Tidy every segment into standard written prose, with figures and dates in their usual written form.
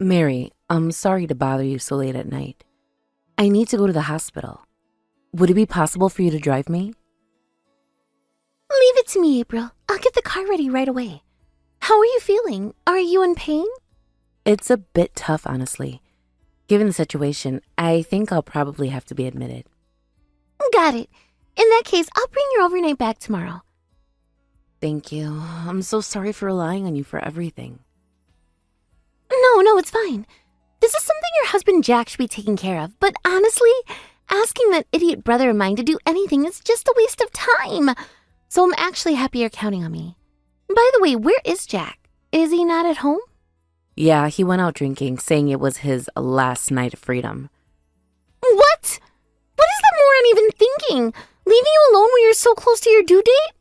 Mary, I'm sorry to bother you so late at night. I need to go to the hospital. Would it be possible for you to drive me? Leave it to me, April. I'll get the car ready right away. How are you feeling? Are you in pain? It's a bit tough, honestly. Given the situation, I think I'll probably have to be admitted. Got it. In that case, I'll bring your overnight back tomorrow. Thank you. I'm so sorry for relying on you for everything. No, it's fine. This is something your husband Jack should be taking care of, but honestly, asking that idiot brother of mine to do anything is just a waste of time. So I'm actually happy you're counting on me. By the way, where is Jack? Is he not at home? Yeah, he went out drinking, saying it was his last night of freedom. What? What is that moron even thinking? Leaving you alone when you're so close to your due date?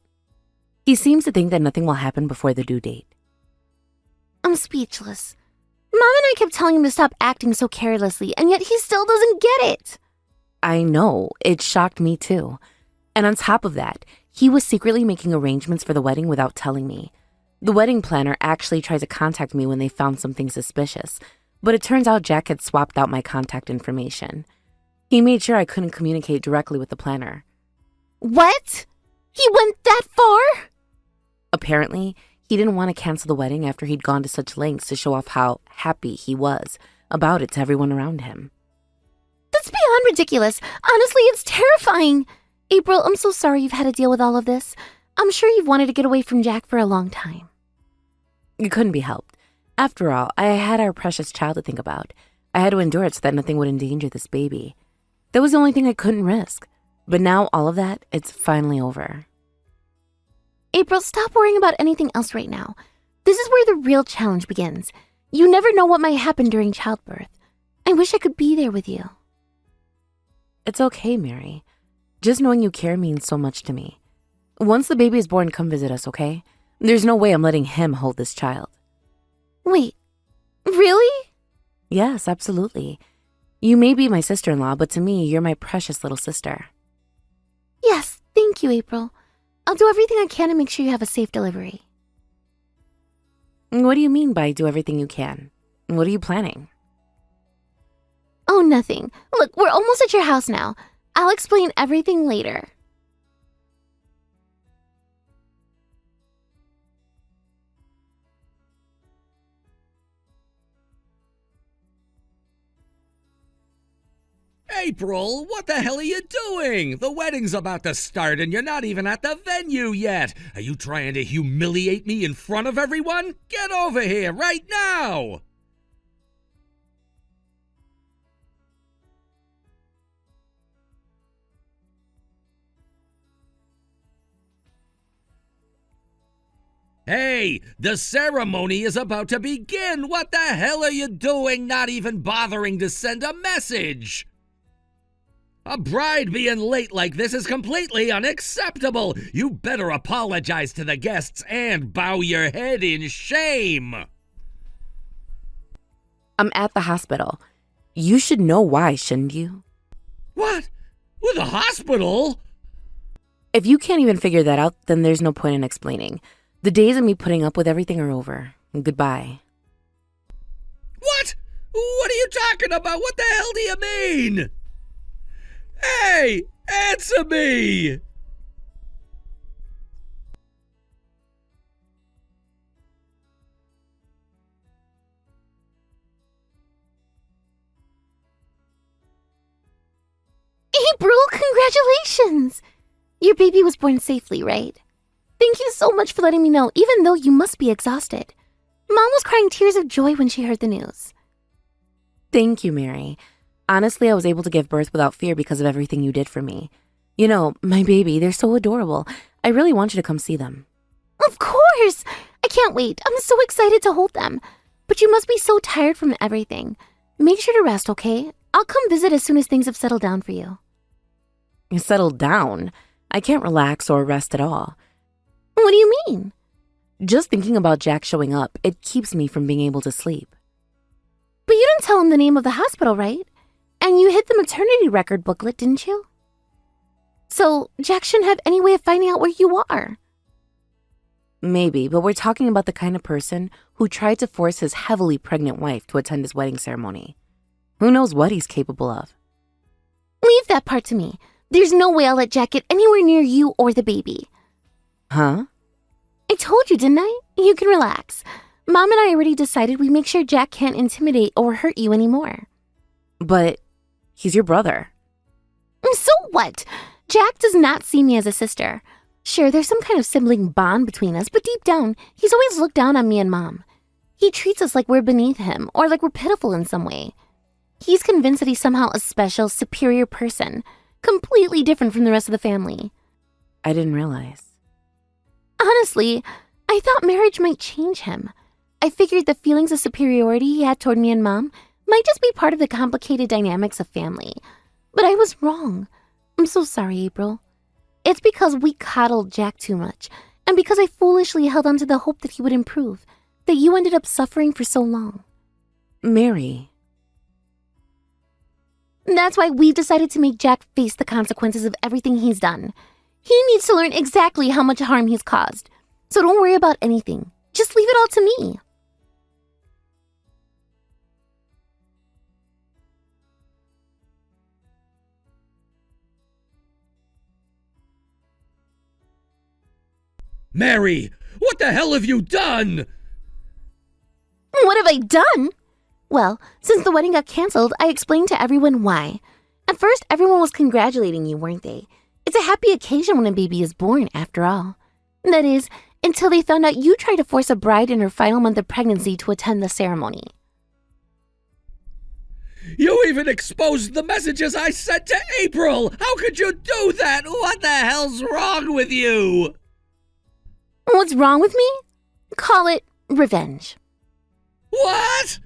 He seems to think that nothing will happen before the due date. I'm speechless. Mom and I kept telling him to stop acting so carelessly, and yet he still doesn't get it. I know, it shocked me too. And on top of that, he was secretly making arrangements for the wedding without telling me. The wedding planner actually tried to contact me when they found something suspicious, but it turns out Jack had swapped out my contact information. He made sure I couldn't communicate directly with the planner. What? He went that far? Apparently, he didn't want to cancel the wedding after he'd gone to such lengths to show off how happy he was about it to everyone around him. That's beyond ridiculous. Honestly, it's terrifying. April, I'm so sorry you've had to deal with all of this. I'm sure you've wanted to get away from Jack for a long time. It couldn't be helped. After all, I had our precious child to think about. I had to endure it so that nothing would endanger this baby. That was the only thing I couldn't risk. But now all of that, it's finally over. April, stop worrying about anything else right now. This is where the real challenge begins. You never know what might happen during childbirth. I wish I could be there with you. It's okay, Mary. Just knowing you care means so much to me. Once the baby is born, come visit us, okay? There's no way I'm letting him hold this child. Wait, really? Yes, absolutely. You may be my sister-in-law, but to me, you're my precious little sister. Yes, thank you, April. I'll do everything I can to make sure you have a safe delivery. What do you mean by do everything you can? What are you planning? Oh, nothing. Look, we're almost at your house now. I'll explain everything later. April, what the hell are you doing? The wedding's about to start and you're not even at the venue yet. Are you trying to humiliate me in front of everyone? Get over here right now! Hey, the ceremony is about to begin. What the hell are you doing? Not even bothering to send a message. A bride being late like this is completely unacceptable. You better apologize to the guests and bow your head in shame. I'm at the hospital. You should know why, shouldn't you? What? With a hospital? If you can't even figure that out, then there's no point in explaining. The days of me putting up with everything are over. Goodbye. What? What are you talking about? What the hell do you mean? Hey, answer me! April, congratulations! Your baby was born safely, right? Thank you so much for letting me know, even though you must be exhausted. Mom was crying tears of joy when she heard the news. Thank you, Mary. Honestly, I was able to give birth without fear because of everything you did for me. You know, my baby, they're so adorable. I really want you to come see them. Of course! I can't wait. I'm so excited to hold them. But you must be so tired from everything. Make sure to rest, okay? I'll come visit as soon as things have settled down for you. Settled down? I can't relax or rest at all. What do you mean? Just thinking about Jack showing up, it keeps me from being able to sleep. But you didn't tell him the name of the hospital, right? And you hid the maternity record booklet, didn't you? So Jack shouldn't have any way of finding out where you are. Maybe, but we're talking about the kind of person who tried to force his heavily pregnant wife to attend his wedding ceremony. Who knows what he's capable of? Leave that part to me. There's no way I'll let Jack get anywhere near you or the baby. Huh? I told you, didn't I? You can relax. Mom and I already decided we make sure Jack can't intimidate or hurt you anymore. But he's your brother. So what? Jack does not see me as a sister. Sure, there's some kind of sibling bond between us, but deep down, he's always looked down on me and Mom. He treats us like we're beneath him or like we're pitiful in some way. He's convinced that he's somehow a special, superior person, completely different from the rest of the family. I didn't realize. Honestly, I thought marriage might change him. I figured the feelings of superiority he had toward me and Mom might just be part of the complicated dynamics of family. But I was wrong. I'm so sorry, April. It's because we coddled Jack too much, and because I foolishly held on to the hope that he would improve, that you ended up suffering for so long. Mary. That's why we've decided to make Jack face the consequences of everything he's done. He needs to learn exactly how much harm he's caused. So don't worry about anything. Just leave it all to me. Mary, what the hell have you done? What have I done? Well, since the wedding got canceled, I explained to everyone why. At first, everyone was congratulating you, weren't they? It's a happy occasion when a baby is born, after all. That is, until they found out you tried to force a bride in her final month of pregnancy to attend the ceremony. You even exposed the messages I sent to April! How could you do that? What the hell's wrong with you? What's wrong with me? Call it revenge. What?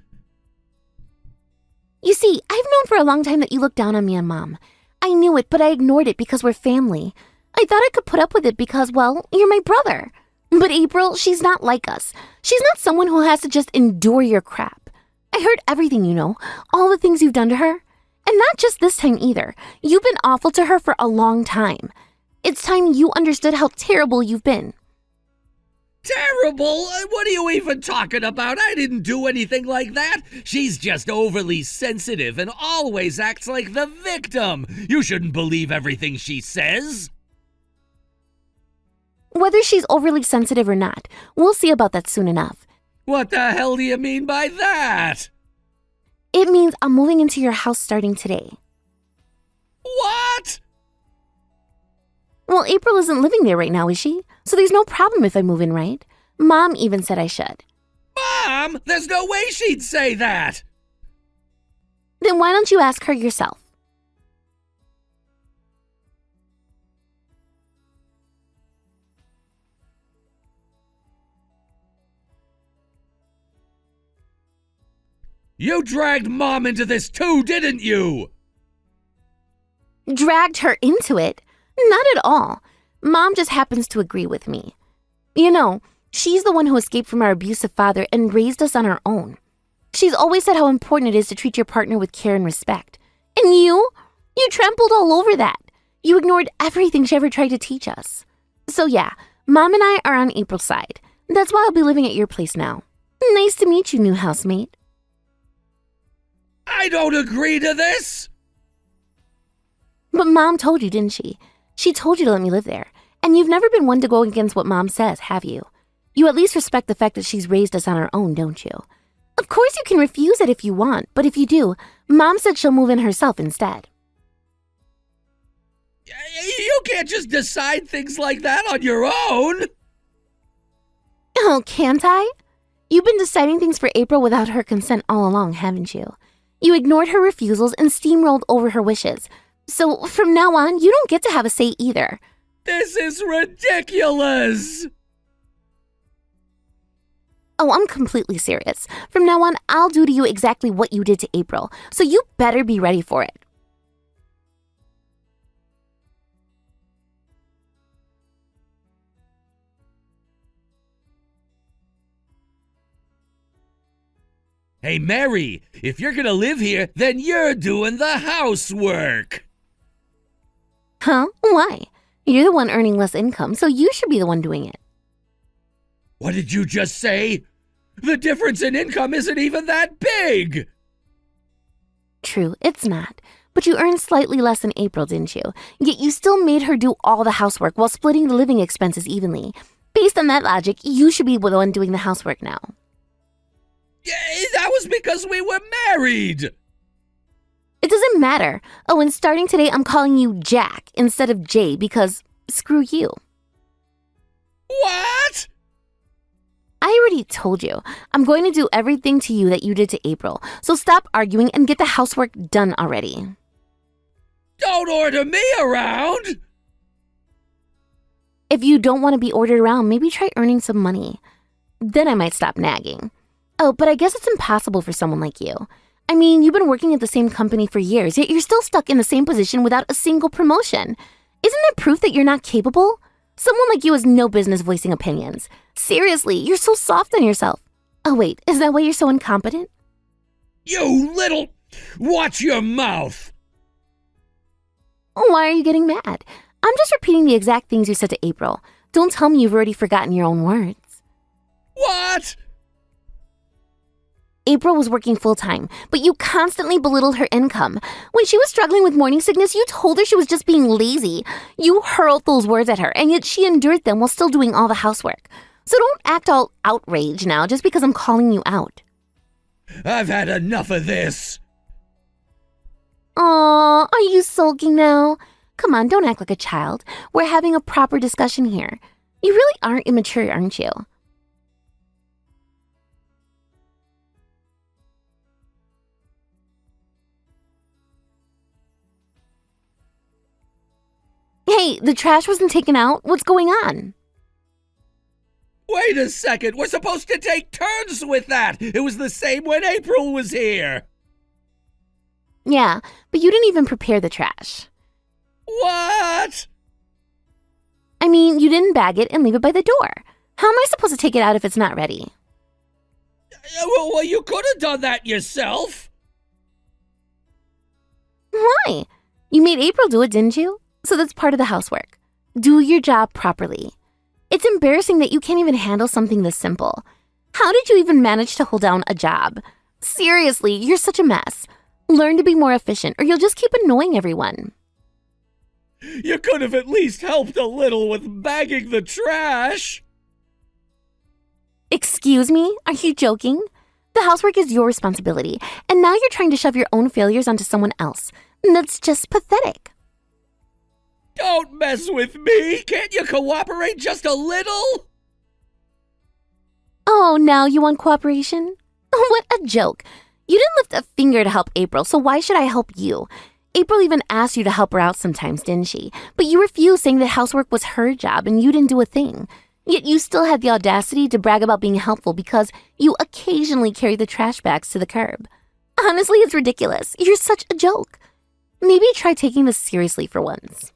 You see, I've known for a long time that you look down on me and Mom. I knew it, but I ignored it because we're family. I thought I could put up with it because, well, you're my brother. But April, she's not like us. She's not someone who has to just endure your crap. I heard everything, you know, all the things you've done to her. And not just this time either. You've been awful to her for a long time. It's time you understood how terrible you've been. Terrible? What are you even talking about? I didn't do anything like that. She's just overly sensitive and always acts like the victim. You shouldn't believe everything she says. Whether she's overly sensitive or not, we'll see about that soon enough. What the hell do you mean by that? It means I'm moving into your house starting today. What? Well, April isn't living there right now, is she? So there's no problem if I move in, right? Mom even said I should. Mom, there's no way she'd say that. Then why don't you ask her yourself? You dragged Mom into this too, didn't you? Dragged her into it? Not at all. Mom just happens to agree with me. You know, she's the one who escaped from our abusive father and raised us on her own. She's always said how important it is to treat your partner with care and respect. And you trampled all over that. You ignored everything she ever tried to teach us. So yeah, Mom and I are on April's side. That's why I'll be living at your place now. Nice to meet you, new housemate. I don't agree to this. But Mom told you, didn't she? She told you to let me live there. And you've never been one to go against what Mom says, have you? You at least respect the fact that she's raised us on her own, don't you? Of course you can refuse it if you want, but if you do, Mom said she'll move in herself instead. You can't just decide things like that on your own. Oh, can't I? You've been deciding things for April without her consent all along, haven't you? You ignored her refusals and steamrolled over her wishes. So from now on, you don't get to have a say either. This is ridiculous. Oh, I'm completely serious. From now on, I'll do to you exactly what you did to April, so you better be ready for it. Hey, Mary, if you're gonna live here, then you're doing the housework. Huh? Why? You're the one earning less income, so you should be the one doing it. What did you just say? The difference in income isn't even that big! True, it's not. But you earned slightly less than April, didn't you? Yet you still made her do all the housework while splitting the living expenses evenly. Based on that logic, you should be the one doing the housework now. Yeah, that was because we were married! It doesn't matter. Oh, and starting today, I'm calling you Jack instead of Jay because screw you. What? I already told you. I'm going to do everything to you that you did to April. So stop arguing and get the housework done already. Don't order me around! If you don't want to be ordered around, maybe try earning some money. Then I might stop nagging. Oh, but I guess it's impossible for someone like you. I mean, you've been working at the same company for years, yet you're still stuck in the same position without a single promotion. Isn't that proof that you're not capable? Someone like you has no business voicing opinions. Seriously, you're so soft on yourself. Oh wait, is that why you're so incompetent? You little... Watch your mouth! Why are you getting mad? I'm just repeating the exact things you said to April. Don't tell me you've already forgotten your own words. What? April was working full-time, but you constantly belittled her income. When she was struggling with morning sickness, you told her she was just being lazy. You hurled those words at her, and yet she endured them while still doing all the housework. So don't act all outraged now just because I'm calling you out. I've had enough of this. Aw, are you sulking now? Come on, don't act like a child. We're having a proper discussion here. You really aren't immature, aren't you? Hey, the trash wasn't taken out. What's going on? Wait a second, we're supposed to take turns with that! It was the same when April was here! Yeah, but you didn't even prepare the trash. What? I mean, you didn't bag it and leave it by the door. How am I supposed to take it out if it's not ready? Well, you could have done that yourself! Why? You made April do it, didn't you? So that's part of the housework. Do your job properly. It's embarrassing that you can't even handle something this simple. How did you even manage to hold down a job? Seriously, you're such a mess. Learn to be more efficient or you'll just keep annoying everyone. You could have at least helped a little with bagging the trash! Excuse me? Are you joking? The housework is your responsibility, and now you're trying to shove your own failures onto someone else. That's just pathetic. Don't mess with me! Can't you cooperate just a little? Oh, now you want cooperation? What a joke. You didn't lift a finger to help April, so why should I help you? April even asked you to help her out sometimes, didn't she? But you refused, saying that housework was her job and you didn't do a thing. Yet you still had the audacity to brag about being helpful because you occasionally carry the trash bags to the curb. Honestly, it's ridiculous. You're such a joke. Maybe try taking this seriously for once.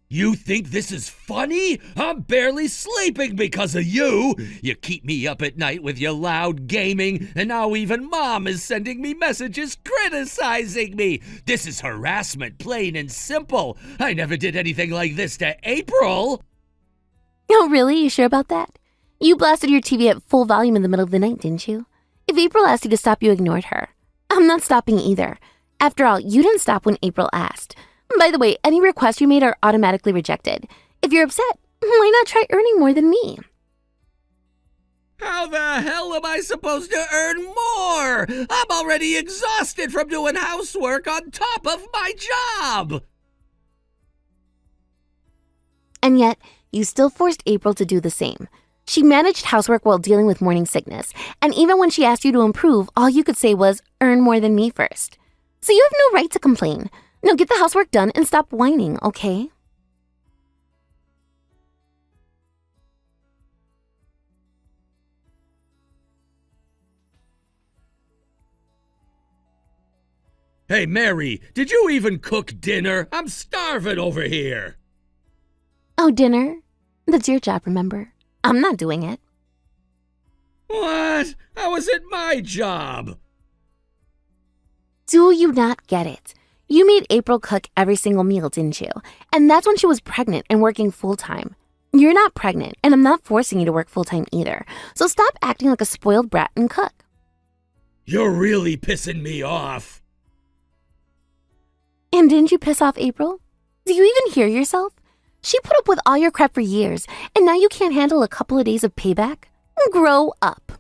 You think this is funny? I'm barely sleeping because of you. You keep me up at night with your loud gaming, and now even Mom is sending me messages criticizing me. This is harassment, plain and simple. I never did anything like this to April. Oh, really? You sure about that? You blasted your TV at full volume in the middle of the night, didn't you? If April asked you to stop, you ignored her. I'm not stopping either. After all, you didn't stop when April asked. By the way, any requests you made are automatically rejected. If you're upset, why not try earning more than me? How the hell am I supposed to earn more? I'm already exhausted from doing housework on top of my job. And yet, you still forced April to do the same. She managed housework while dealing with morning sickness, and even when she asked you to improve, all you could say was, earn more than me first. So you have no right to complain. Now get the housework done and stop whining, okay? Hey, Mary, did you even cook dinner? I'm starving over here. Oh, dinner? That's your job, remember? I'm not doing it. What? How is it my job? Do you not get it? You made April cook every single meal, didn't you? And that's when she was pregnant and working full-time. You're not pregnant, and I'm not forcing you to work full-time either. So stop acting like a spoiled brat and cook. You're really pissing me off. And didn't you piss off April? Do you even hear yourself? She put up with all your crap for years, and now you can't handle a couple of days of payback? Grow up.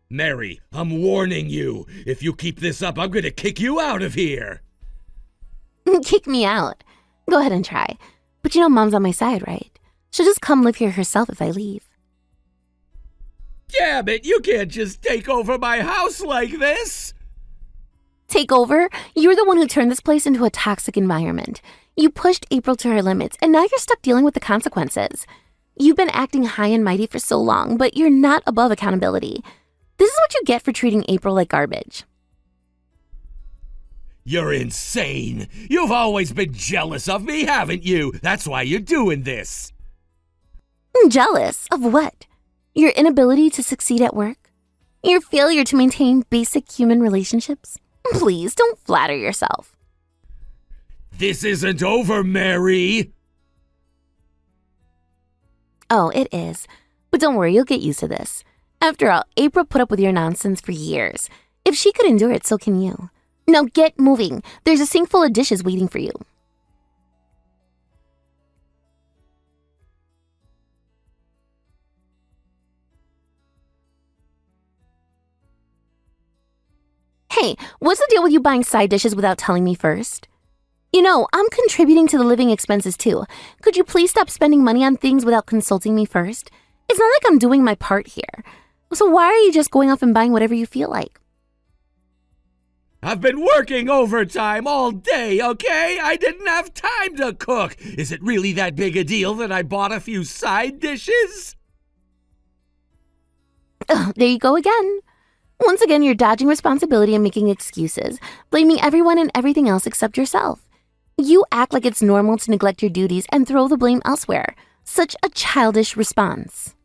Mary, I'm warning you. If you keep this up, I'm gonna kick you out of here. Kick me out. Go ahead and try. But you know Mom's on my side, right? She'll just come live here herself if I leave. Damn it, you can't just take over my house like this. Take over? You're the one who turned this place into a toxic environment. You pushed April to her limits, and now you're stuck dealing with the consequences. You've been acting high and mighty for so long, but you're not above accountability. This is what you get for treating April like garbage. You're insane. You've always been jealous of me, haven't you? That's why you're doing this. Jealous of what? Your inability to succeed at work? Your failure to maintain basic human relationships? Please, don't flatter yourself. This isn't over, Mary. Oh, it is. But don't worry, you'll get used to this. After all, April put up with your nonsense for years. If she could endure it, so can you. Now get moving. There's a sink full of dishes waiting for you. Hey, what's the deal with you buying side dishes without telling me first? You know, I'm contributing to the living expenses too. Could you please stop spending money on things without consulting me first? It's not like I'm doing my part here. So why are you just going off and buying whatever you feel like? I've been working overtime all day, okay? I didn't have time to cook. Is it really that big a deal that I bought a few side dishes? There you go again. Once again, you're dodging responsibility and making excuses, blaming everyone and everything else except yourself. You act like it's normal to neglect your duties and throw the blame elsewhere. Such a childish response.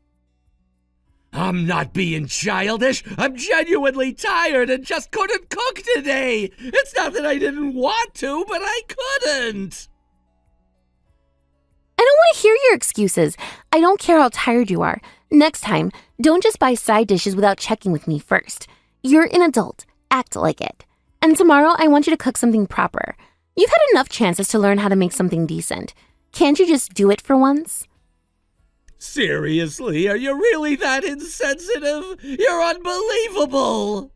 I'm not being childish. I'm genuinely tired and just couldn't cook today. It's not that I didn't want to, but I couldn't. I don't want to hear your excuses. I don't care how tired you are. Next time, don't just buy side dishes without checking with me first. You're an adult. Act like it. And tomorrow, I want you to cook something proper. You've had enough chances to learn how to make something decent. Can't you just do it for once? Seriously, are you really that insensitive? You're unbelievable.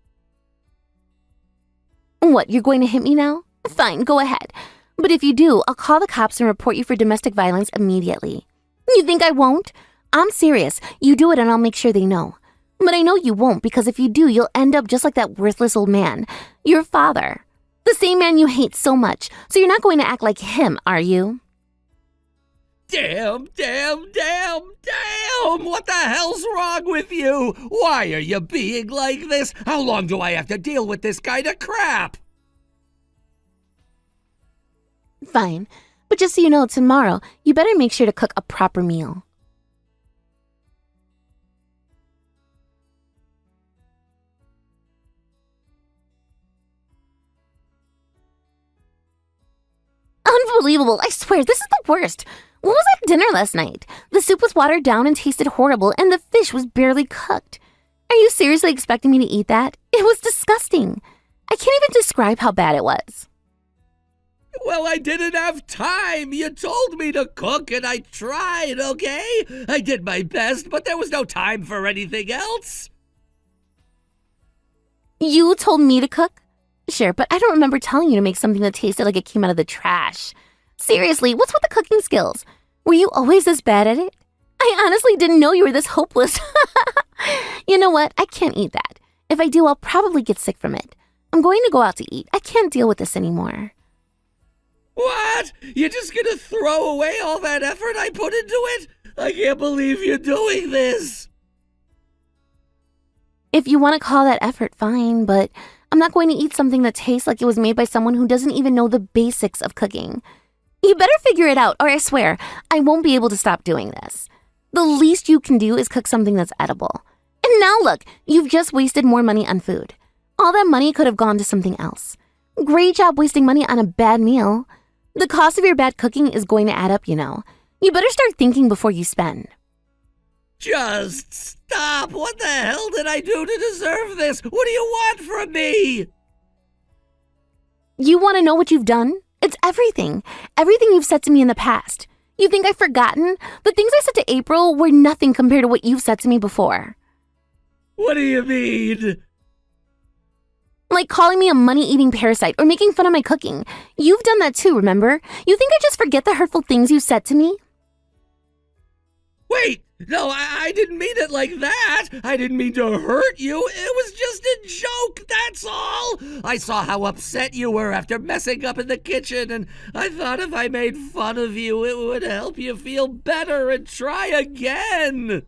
What, you're going to hit me now? Fine, go ahead. But if you do, I'll call the cops and report you for domestic violence immediately. You think I won't? I'm serious. You do it and I'll make sure they know. But I know you won't, because if you do, you'll end up just like that worthless old man, your father. The same man you hate so much. So you're not going to act like him, are you? Damn. What the hell's wrong with you? Why are you being like this? How long do I have to deal with this kind of crap? Fine. But just so you know, tomorrow, you better make sure to cook a proper meal. Unbelievable. I swear, this is the worst. What was at dinner last night? The soup was watered down and tasted horrible, and the fish was barely cooked. Are you seriously expecting me to eat that? It was disgusting. I can't even describe how bad it was. Well, I didn't have time. You told me to cook and I tried, okay? I did my best, but there was no time for anything else. You told me to cook? Sure, but I don't remember telling you to make something that tasted like it came out of the trash. Seriously, what's with the cooking skills? Were you always this bad at it? I honestly didn't know you were this hopeless. You know what? I can't eat that. If I do, I'll probably get sick from it. I'm going to go out to eat. I can't deal with this anymore. What? You're just gonna throw away all that effort I put into it? I can't believe you're doing this. If you want to call that effort, fine, but I'm not going to eat something that tastes like it was made by someone who doesn't even know the basics of cooking. You better figure it out, or I swear, I won't be able to stop doing this. The least you can do is cook something that's edible. And And now look, you've just wasted more money on food. All that money could have gone to something else. Great job wasting money on a bad meal. The cost of your bad cooking is going to add up, you know. You better start thinking before you spend. Just stop! What the hell did I do to deserve this? What do you want from me? You want to know what you've done? It's everything. Everything you've said to me in the past. You think I've forgotten? The things I said to April were nothing compared to what you've said to me before. What do you mean? Like calling me a money-eating parasite or making fun of my cooking. You've done that too, remember? You think I just forget the hurtful things you said to me? Wait! No, I didn't mean it like that! I didn't mean to hurt you! It was just a joke, that's all! I saw how upset you were after messing up in the kitchen, and I thought if I made fun of you, it would help you feel better and try again!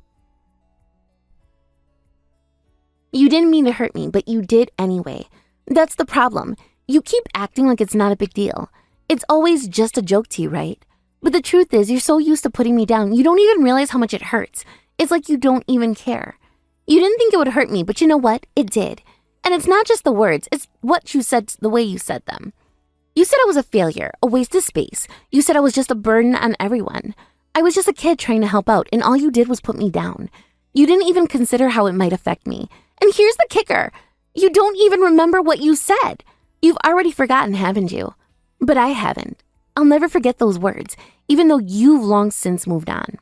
You didn't mean to hurt me, but you did anyway. That's the problem. You keep acting like it's not a big deal. It's always just a joke to you, right? But the truth is, you're so used to putting me down, you don't even realize how much it hurts. It's like you don't even care. You didn't think it would hurt me, but you know what? It did. And it's not just the words, it's what you said, the way you said them. You said I was a failure, a waste of space. You said I was just a burden on everyone. I was just a kid trying to help out, and all you did was put me down. You didn't even consider how it might affect me. And here's the kicker. You don't even remember what you said. You've already forgotten, haven't you? But I haven't. I'll never forget those words, even though you've long since moved on.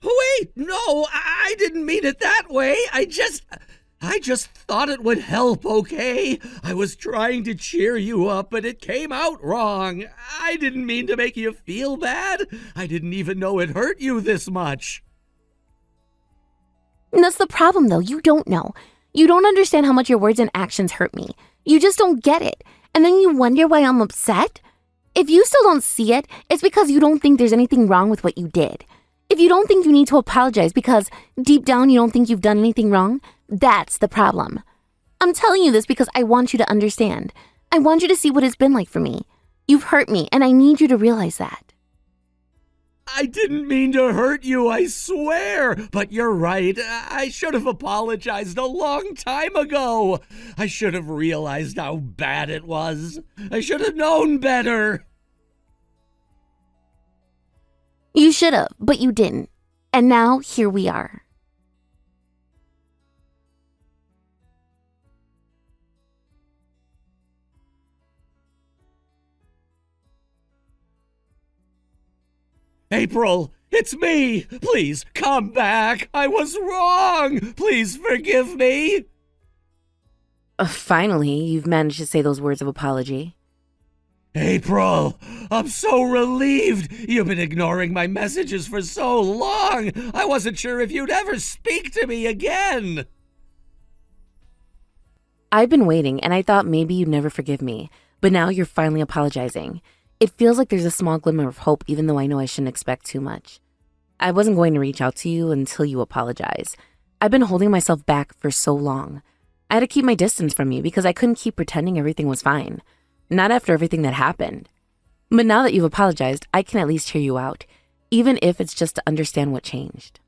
Wait, no, I didn't mean it that way. I just thought it would help, okay? I was trying to cheer you up, but it came out wrong. I didn't mean to make you feel bad. I didn't even know it hurt you this much. And that's the problem, though. You don't know. You don't understand how much your words and actions hurt me. You just don't get it. And then you wonder why I'm upset? If you still don't see it, it's because you don't think there's anything wrong with what you did. If you don't think you need to apologize because deep down you don't think you've done anything wrong, that's the problem. I'm telling you this because I want you to understand. I want you to see what it's been like for me. You've hurt me, and I need you to realize that. I didn't mean to hurt you, I swear. But you're right. I should have apologized a long time ago. I should have realized how bad it was. I should have known better. You should have, but you didn't. And now here we are. April, it's me! Please, come back! I was wrong! Please forgive me! Finally, you've managed to say those words of apology. April, I'm so relieved! You've been ignoring my messages for so long! I wasn't sure if you'd ever speak to me again! I've been waiting, and I thought maybe you'd never forgive me, but now you're finally apologizing. It feels like there's a small glimmer of hope, even though I know I shouldn't expect too much. I wasn't going to reach out to you until you apologize. I've been holding myself back for so long. I had to keep my distance from you because I couldn't keep pretending everything was fine. Not after everything that happened. But now that you've apologized, I can at least hear you out, even if it's just to understand what changed.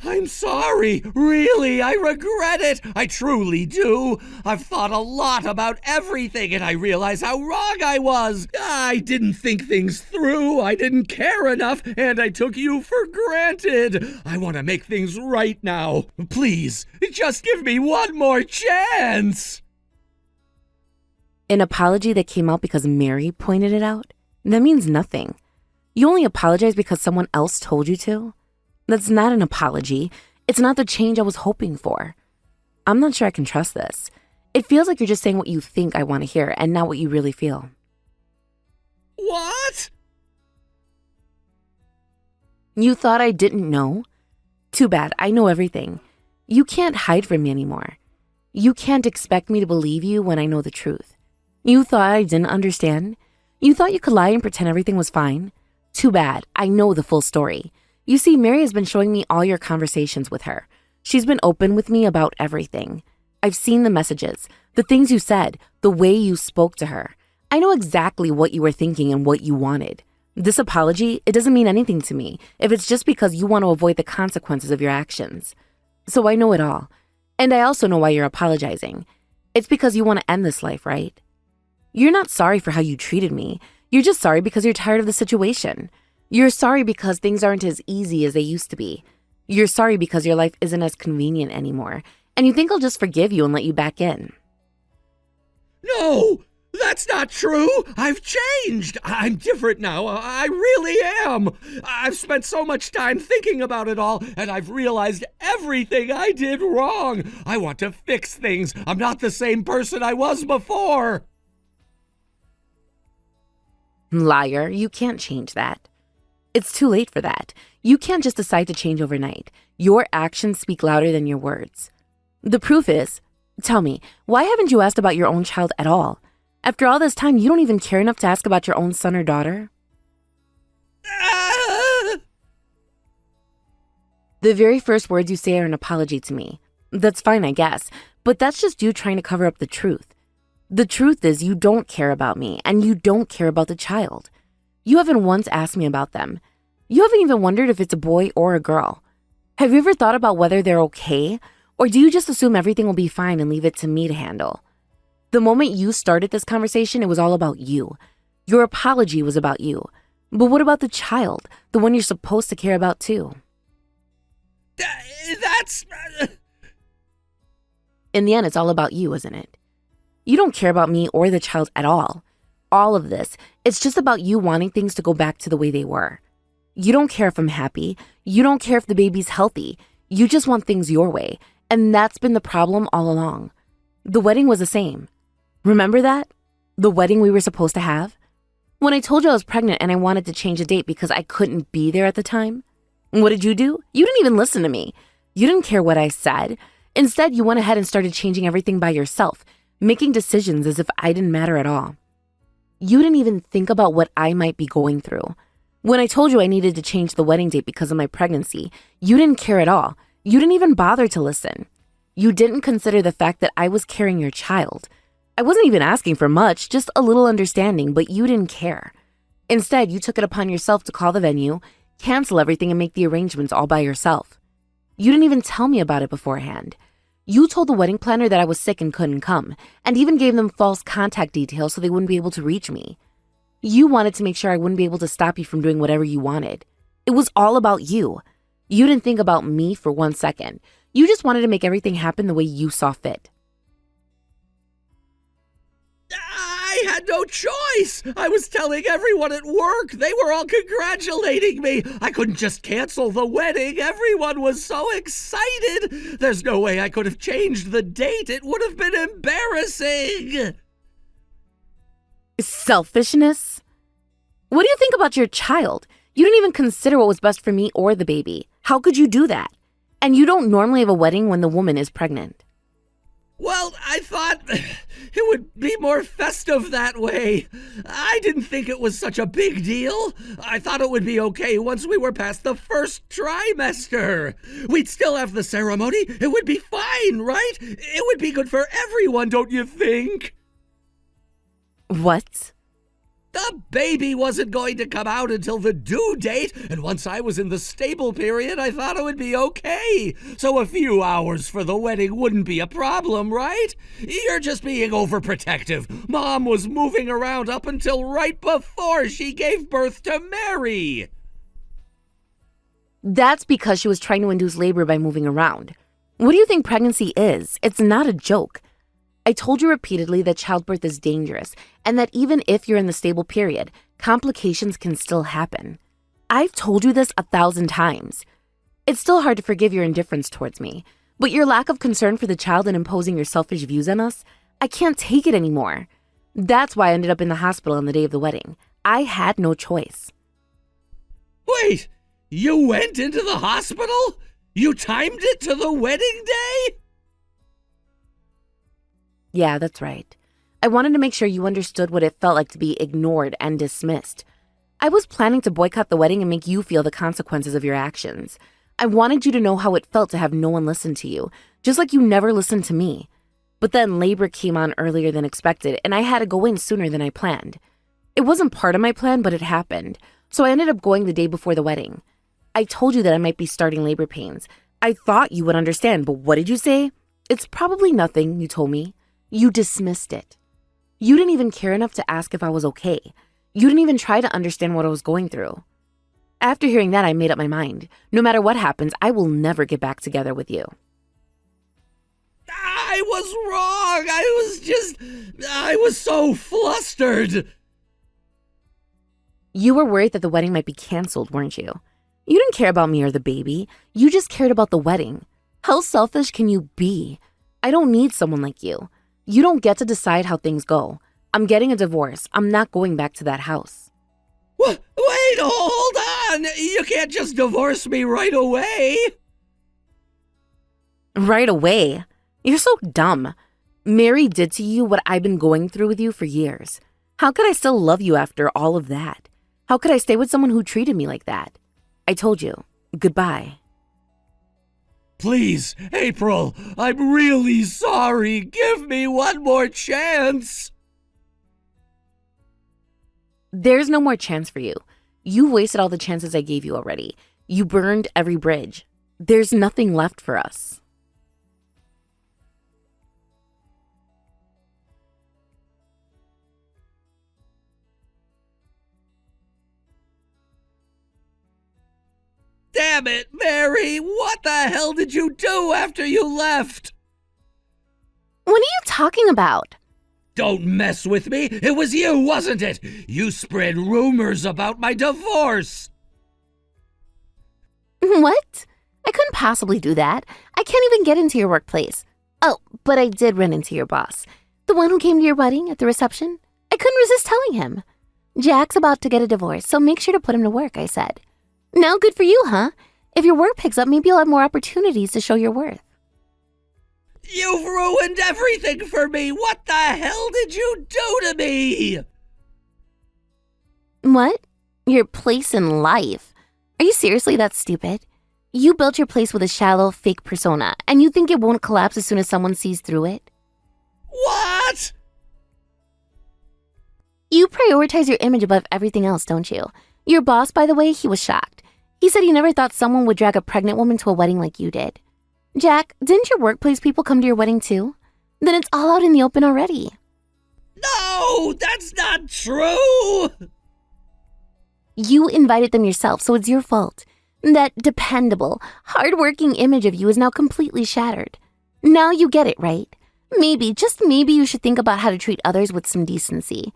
I'm sorry, really, I regret it. I truly do. I've thought a lot about everything and I realize how wrong I was. I didn't think things through, I didn't care enough, and I took you for granted. I want to make things right now. Please, just give me one more chance. An apology that came out because Mary pointed it out? That means nothing. You only apologize because someone else told you to? That's not an apology. It's not the change I was hoping for. I'm not sure I can trust this. It feels like you're just saying what you think I want to hear and not what you really feel. What? You thought I didn't know? Too bad, I know everything. You can't hide from me anymore. You can't expect me to believe you when I know the truth. You thought I didn't understand? You thought you could lie and pretend everything was fine? Too bad, I know the full story. You see, Mary has been showing me all your conversations with her. She's been open with me about everything. I've seen the messages, the things you said, the way you spoke to her. I know exactly what you were thinking and what you wanted. This apology, it doesn't mean anything to me if it's just because you want to avoid the consequences of your actions. So I know it all. And I also know why you're apologizing. It's because you want to end this life, right? You're not sorry for how you treated me. You're just sorry because you're tired of the situation. You're sorry because things aren't as easy as they used to be. You're sorry because your life isn't as convenient anymore, and you think I'll just forgive you and let you back in. No, that's not true. I've changed. I'm different now. I really am. I've spent so much time thinking about it all, and I've realized everything I did wrong. I want to fix things. I'm not the same person I was before. Liar, you can't change that. It's too late for that. You can't just decide to change overnight. Your actions speak louder than your words. The proof is, tell me, why haven't you asked about your own child at all? After all this time, you don't even care enough to ask about your own son or daughter? The very first words you say are an apology to me. That's fine, I guess, but that's just you trying to cover up the truth. The truth is you don't care about me, and you don't care about the child. You haven't once asked me about them. You haven't even wondered if it's a boy or a girl. Have you ever thought about whether they're okay? Or do you just assume everything will be fine and leave it to me to handle? The moment you started this conversation, it was all about you. Your apology was about you. But what about the child, the one you're supposed to care about too? That's... In the end, it's all about you, isn't it? You don't care about me or the child at all. All of this, it's just about you wanting things to go back to the way they were. You don't care if I'm happy. You don't care if the baby's healthy. You just want things your way. And that's been the problem all along. The wedding was the same. Remember that? The wedding we were supposed to have? When I told you I was pregnant and I wanted to change the date because I couldn't be there at the time? What did you do? You didn't even listen to me. You didn't care what I said. Instead, you went ahead and started changing everything by yourself, making decisions as if I didn't matter at all. You didn't even think about what I might be going through. When I told you I needed to change the wedding date because of my pregnancy, you didn't care at all. You didn't even bother to listen. You didn't consider the fact that I was carrying your child. I wasn't even asking for much, just a little understanding, but you didn't care. Instead, you took it upon yourself to call the venue, cancel everything, and make the arrangements all by yourself. You didn't even tell me about it beforehand. You told the wedding planner that I was sick and couldn't come, and even gave them false contact details so they wouldn't be able to reach me. You wanted to make sure I wouldn't be able to stop you from doing whatever you wanted. It was all about you. You didn't think about me for 1 second. You just wanted to make everything happen the way you saw fit. I had no choice. I was telling everyone at work. They were all congratulating me. I couldn't just cancel the wedding. Everyone was so excited. There's no way I could have changed the date. It would have been embarrassing. Selfishness? What do you think about your child? You didn't even consider what was best for me or the baby. How could you do that? And you don't normally have a wedding when the woman is pregnant. Well, I thought it would be more festive that way. I didn't think it was such a big deal. I thought it would be okay once we were past the first trimester. We'd still have the ceremony. It would be fine, right? It would be good for everyone, don't you think? What? The baby wasn't going to come out until the due date, and once I was in the stable period, I thought it would be okay. So a few hours for the wedding wouldn't be a problem, right? You're just being overprotective. Mom was moving around up until right before she gave birth to Mary. That's because she was trying to induce labor by moving around. What do you think pregnancy is? It's not a joke. I told you repeatedly that childbirth is dangerous and that even if you're in the stable period, complications can still happen. I've told you this 1,000 times. It's still hard to forgive your indifference towards me, but your lack of concern for the child and imposing your selfish views on us, I can't take it anymore. That's why I ended up in the hospital on the day of the wedding. I had no choice. Wait, you went into the hospital? You timed it to the wedding day? Yeah, that's right. I wanted to make sure you understood what it felt like to be ignored and dismissed. I was planning to boycott the wedding and make you feel the consequences of your actions. I wanted you to know how it felt to have no one listen to you, just like you never listened to me. But then labor came on earlier than expected, and I had to go in sooner than I planned. It wasn't part of my plan, but it happened. so I ended up going the day before the wedding. I told you that I might be starting labor pains. I thought you would understand, but what did you say? It's probably nothing, you told me. You dismissed it. You didn't even care enough to ask if I was okay. You didn't even try to understand what I was going through. After hearing that, I made up my mind. No matter what happens, I will never get back together with you. I was wrong. I was so flustered. You were worried that the wedding might be canceled, weren't you? You didn't care about me or the baby. You just cared about the wedding. How selfish can you be? I don't need someone like you. You don't get to decide how things go. I'm getting a divorce. I'm not going back to that house. Wait, hold on. You can't just divorce me right away. Right away? You're so dumb. Mary did to you what I've been going through with you for years. How could I still love you after all of that? How could I stay with someone who treated me like that? I told you, goodbye. Please, April, I'm really sorry. Give me one more chance. There's no more chance for you. You wasted all the chances I gave you already. You burned every bridge. There's nothing left for us. Damn it, Mary! What the hell did you do after you left? What are you talking about? Don't mess with me! It was you, wasn't it? You spread rumors about my divorce! What? I couldn't possibly do that. I can't even get into your workplace. Oh, but I did run into your boss. The one who came to your wedding at the reception. I couldn't resist telling him. Jack's about to get a divorce, so make sure to put him to work, I said. Now, good for you, huh? If your work picks up, maybe you'll have more opportunities to show your worth. You've ruined everything for me! What the hell did you do to me? What? Your place in life? Are you seriously that stupid? You built your place with a shallow, fake persona, and you think it won't collapse as soon as someone sees through it? What? You prioritize your image above everything else, don't you? Your boss, by the way, he was shocked. He said he never thought someone would drag a pregnant woman to a wedding like you did. Jack, didn't your workplace people come to your wedding too? Then it's all out in the open already. No, that's not true! You invited them yourself, so it's your fault. That dependable, hardworking image of you is now completely shattered. Now you get it, right? Maybe, just maybe you should think about how to treat others with some decency.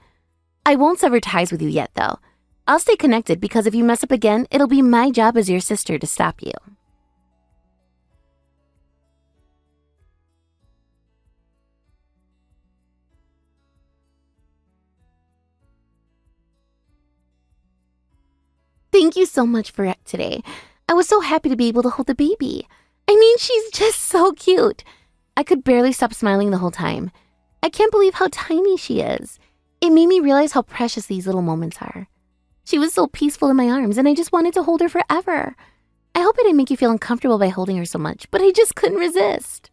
I won't sever ties with you yet, though. I'll stay connected because if you mess up again, it'll be my job as your sister to stop you. Thank you so much for today. I was so happy to be able to hold the baby. I mean, she's just so cute. I could barely stop smiling the whole time. I can't believe how tiny she is. It made me realize how precious these little moments are. She was so peaceful in my arms, and I just wanted to hold her forever. I hope I didn't make you feel uncomfortable by holding her so much, but I just couldn't resist.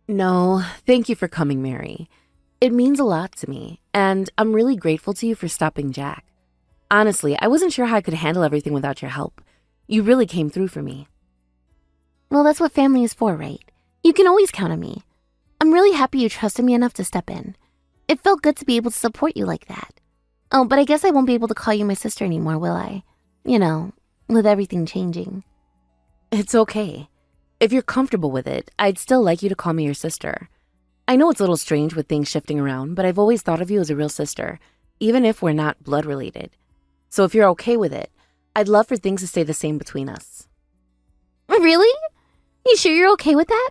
No, thank you for coming, Mary. It means a lot to me, and I'm really grateful to you for stopping Jack. Honestly, I wasn't sure how I could handle everything without your help. You really came through for me. Well, that's what family is for, right? You can always count on me. I'm really happy you trusted me enough to step in. It felt good to be able to support you like that. Oh, but I guess I won't be able to call you my sister anymore, will I? You know, with everything changing. It's okay. If you're comfortable with it, I'd still like you to call me your sister. I know it's a little strange with things shifting around, but I've always thought of you as a real sister, even if we're not blood related. So if you're okay with it, I'd love for things to stay the same between us. Really? You sure you're okay with that?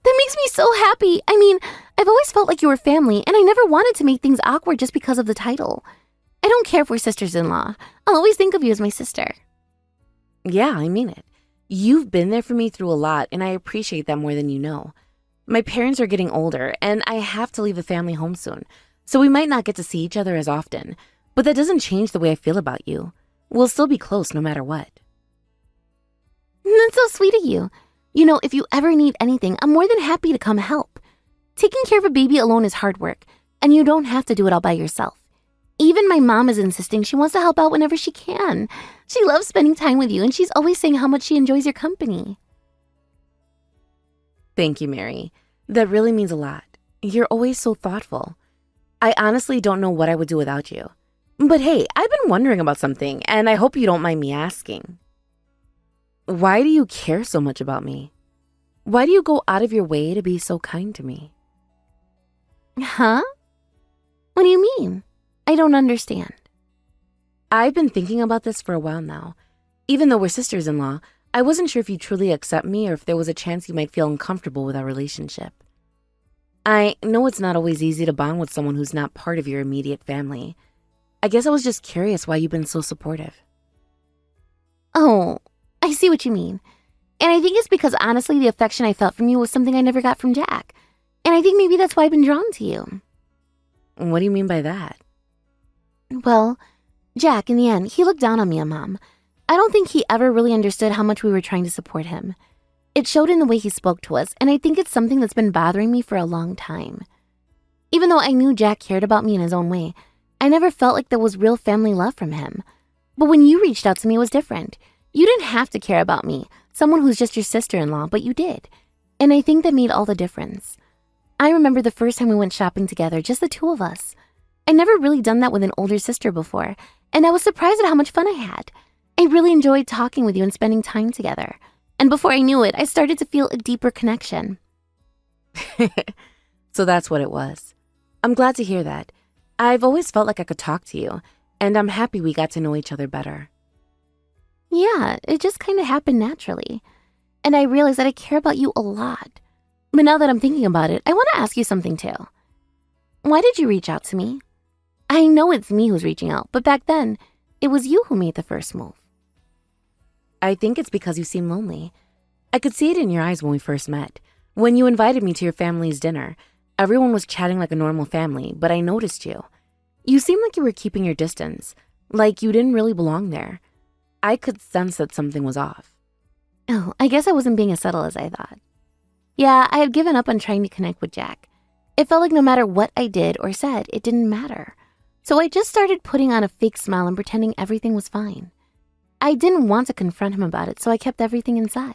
That makes me so happy. I mean, I've always felt like you were family, and I never wanted to make things awkward just because of the title. I don't care if we're sisters-in-law. I'll always think of you as my sister. Yeah, I mean it. You've been there for me through a lot, and I appreciate that more than you know. My parents are getting older, and I have to leave the family home soon, so we might not get to see each other as often, but that doesn't change the way I feel about you. We'll still be close no matter what. That's so sweet of you. You know, if you ever need anything, I'm more than happy to come help. Taking care of a baby alone is hard work, and you don't have to do it all by yourself. Even my mom is insisting she wants to help out whenever she can. She loves spending time with you, and she's always saying how much she enjoys your company. Thank you, Mary. That really means a lot. You're always so thoughtful. I honestly don't know what I would do without you. But hey, I've been wondering about something, and I hope you don't mind me asking. Why do you care so much about me? Why do you go out of your way to be so kind to me? Huh? What do you mean? I don't understand. I've been thinking about this for a while now. Even though we're sisters-in-law, I wasn't sure if you truly accept me or if there was a chance you might feel uncomfortable with our relationship. I know it's not always easy to bond with someone who's not part of your immediate family. I guess I was just curious why you've been so supportive. Oh, I see what you mean. And I think it's because honestly, the affection I felt from you was something I never got from Jack. And I think maybe that's why I've been drawn to you. What do you mean by that? Well, Jack, in the end, he looked down on me and Mom. I don't think he ever really understood how much we were trying to support him. It showed in the way he spoke to us, and I think it's something that's been bothering me for a long time. Even though I knew Jack cared about me in his own way, I never felt like there was real family love from him. But when you reached out to me, it was different. You didn't have to care about me, someone who's just your sister-in-law, but you did. And I think that made all the difference. I remember the first time we went shopping together, just the two of us. I never really done that with an older sister before, and I was surprised at how much fun I had. I really enjoyed talking with you and spending time together. And before I knew it, I started to feel a deeper connection. So that's what it was. I'm glad to hear that. I've always felt like I could talk to you, and I'm happy we got to know each other better. Yeah, it just kind of happened naturally. And I realized that I care about you a lot. But now that I'm thinking about it, I want to ask you something too. Why did you reach out to me? I know it's me who's reaching out, but back then, it was you who made the first move. I think it's because you seem lonely. I could see it in your eyes when we first met. When you invited me to your family's dinner, everyone was chatting like a normal family, but I noticed you. You seemed like you were keeping your distance, like you didn't really belong there. I could sense that something was off. Oh, I guess I wasn't being as subtle as I thought. Yeah, I had given up on trying to connect with Jack. It felt like no matter what I did or said, it didn't matter. So I just started putting on a fake smile and pretending everything was fine. I didn't want to confront him about it, so I kept everything inside.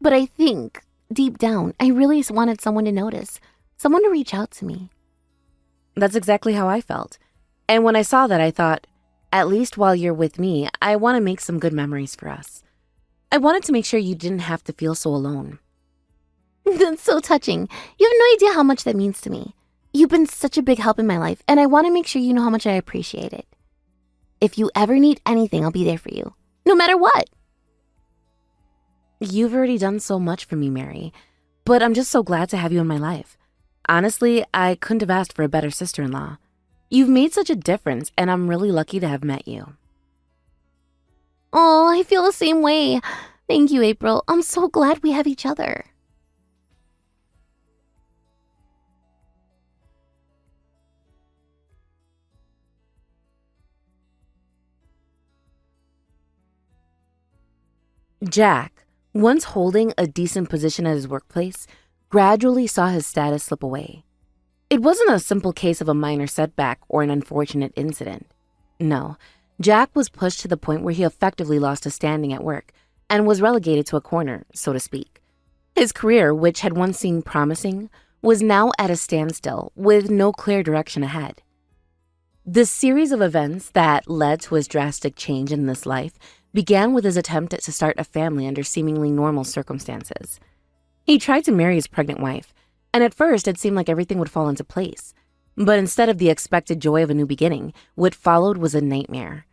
But I think, deep down, I really wanted someone to notice, someone to reach out to me. That's exactly how I felt. And when I saw that, I thought, at least while you're with me, I want to make some good memories for us. I wanted to make sure you didn't have to feel so alone. That's so touching. You have no idea how much that means to me. You've been such a big help in my life, and I want to make sure you know how much I appreciate it. If you ever need anything, I'll be there for you, no matter what. You've already done so much for me, Mary, but I'm just so glad to have you in my life. Honestly, I couldn't have asked for a better sister-in-law. You've made such a difference, and I'm really lucky to have met you. Oh, I feel the same way. Thank you, April. I'm so glad we have each other. Jack, once holding a decent position at his workplace, gradually saw his status slip away. It wasn't a simple case of a minor setback or an unfortunate incident. No, Jack was pushed to the point where he effectively lost his standing at work and was relegated to a corner, so to speak. His career, which had once seemed promising, was now at a standstill with no clear direction ahead. The series of events that led to his drastic change in this life began with his attempt to start a family under seemingly normal circumstances. He tried to marry his pregnant wife, and at first it seemed like everything would fall into place. But instead of the expected joy of a new beginning, what followed was a nightmare.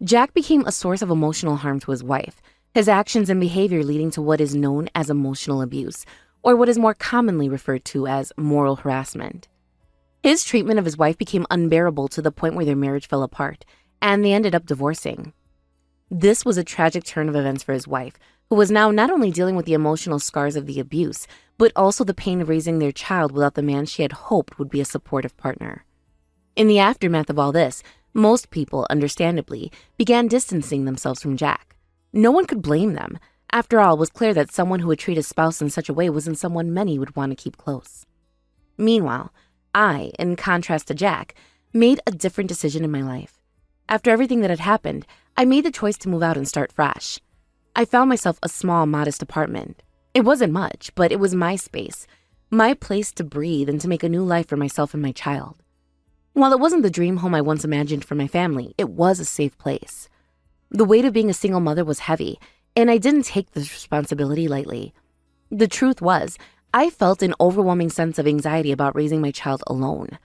Jack became a source of emotional harm to his wife, his actions and behavior leading to what is known as emotional abuse, or what is more commonly referred to as moral harassment. His treatment of his wife became unbearable to the point where their marriage fell apart, and they ended up divorcing. This was a tragic turn of events for his wife, who was now not only dealing with the emotional scars of the abuse, but also the pain of raising their child without the man she had hoped would be a supportive partner. In the aftermath of all this, most people, understandably, began distancing themselves from Jack. No one could blame them. After all, it was clear that someone who would treat his spouse in such a way wasn't someone many would want to keep close. Meanwhile, I, in contrast to Jack, made a different decision in my life. After everything that had happened, I made the choice to move out and start fresh. I found myself a small, modest apartment. It wasn't much, but it was my space, my place to breathe and to make a new life for myself and my child. While it wasn't the dream home I once imagined for my family, it was a safe place. The weight of being a single mother was heavy, and I didn't take this responsibility lightly. The truth was, I felt an overwhelming sense of anxiety about raising my child alone.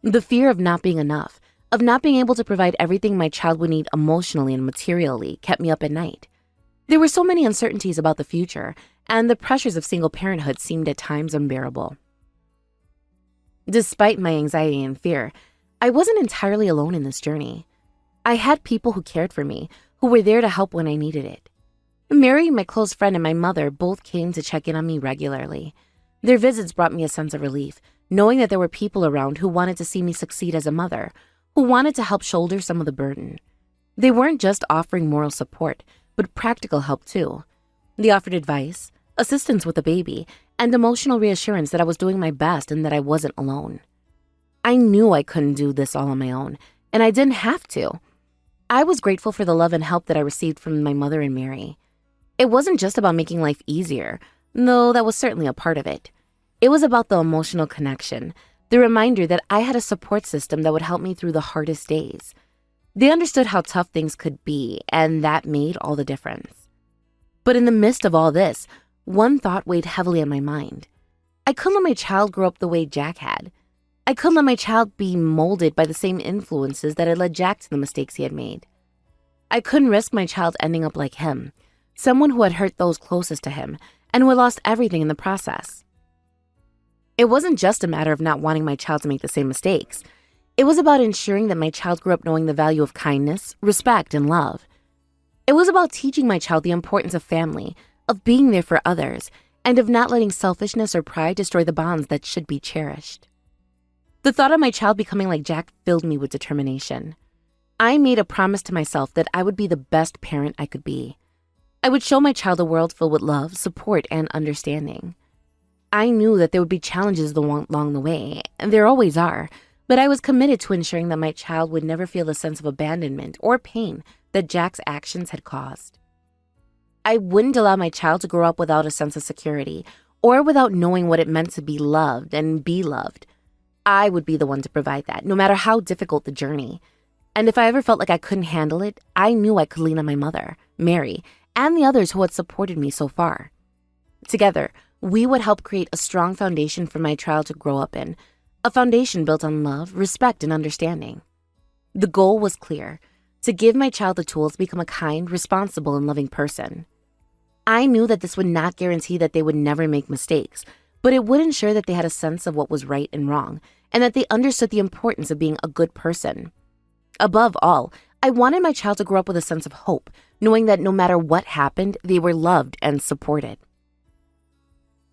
The fear of not being enough, of not being able to provide everything my child would need emotionally and materially, kept me up at night. There were so many uncertainties about the future, and the pressures of single parenthood seemed at times unbearable. Despite my anxiety and fear, I wasn't entirely alone in this journey. I had people who cared for me, who were there to help when I needed it. Mary, my close friend, and my mother both came to check in on me regularly. Their visits brought me a sense of relief, knowing that there were people around who wanted to see me succeed as a mother, who wanted to help shoulder some of the burden. They weren't just offering moral support, but practical help too. They offered advice, assistance with the baby, and emotional reassurance that I was doing my best and that I wasn't alone. I knew I couldn't do this all on my own, and I didn't have to. I was grateful for the love and help that I received from my mother and Mary. It wasn't just about making life easier, though that was certainly a part of it. It was about the emotional connection, the reminder that I had a support system that would help me through the hardest days. They understood how tough things could be, and that made all the difference. But in the midst of all this, one thought weighed heavily on my mind. I couldn't let my child grow up the way Jack had. I couldn't let my child be molded by the same influences that had led Jack to the mistakes he had made. I couldn't risk my child ending up like him, someone who had hurt those closest to him and who had lost everything in the process. It wasn't just a matter of not wanting my child to make the same mistakes. It was about ensuring that my child grew up knowing the value of kindness, respect, and love. It was about teaching my child the importance of family, of being there for others, and of not letting selfishness or pride destroy the bonds that should be cherished. The thought of my child becoming like Jack filled me with determination. I made a promise to myself that I would be the best parent I could be. I would show my child a world filled with love, support, and understanding. I knew that there would be challenges along the way, and there always are, but I was committed to ensuring that my child would never feel the sense of abandonment or pain that Jack's actions had caused. I wouldn't allow my child to grow up without a sense of security or without knowing what it meant to be loved and be loved. I would be the one to provide that, no matter how difficult the journey. And if I ever felt like I couldn't handle it, I knew I could lean on my mother, Mary, and the others who had supported me so far. Together, we would help create a strong foundation for my child to grow up in, a foundation built on love, respect, and understanding. The goal was clear: to give my child the tools to become a kind, responsible, and loving person. I knew that this would not guarantee that they would never make mistakes, but it would ensure that they had a sense of what was right and wrong, and that they understood the importance of being a good person. Above all, I wanted my child to grow up with a sense of hope, knowing that no matter what happened, they were loved and supported.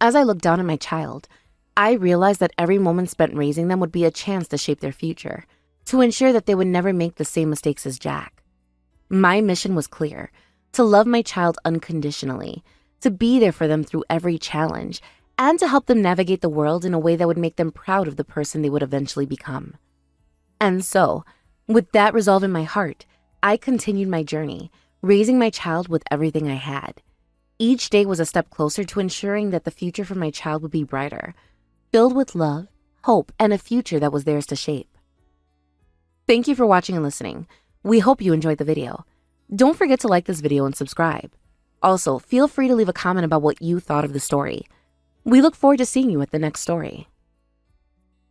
As I looked down at my child, I realized that every moment spent raising them would be a chance to shape their future, to ensure that they would never make the same mistakes as Jack. My mission was clear: to love my child unconditionally, to be there for them through every challenge, and to help them navigate the world in a way that would make them proud of the person they would eventually become. And so, with that resolve in my heart, I continued my journey, raising my child with everything I had. Each day was a step closer to ensuring that the future for my child would be brighter, filled with love, hope, and a future that was theirs to shape. Thank you for watching and listening. We hope you enjoyed the video. Don't forget to like this video and subscribe. Also, feel free to leave a comment about what you thought of the story. We look forward to seeing you at the next story.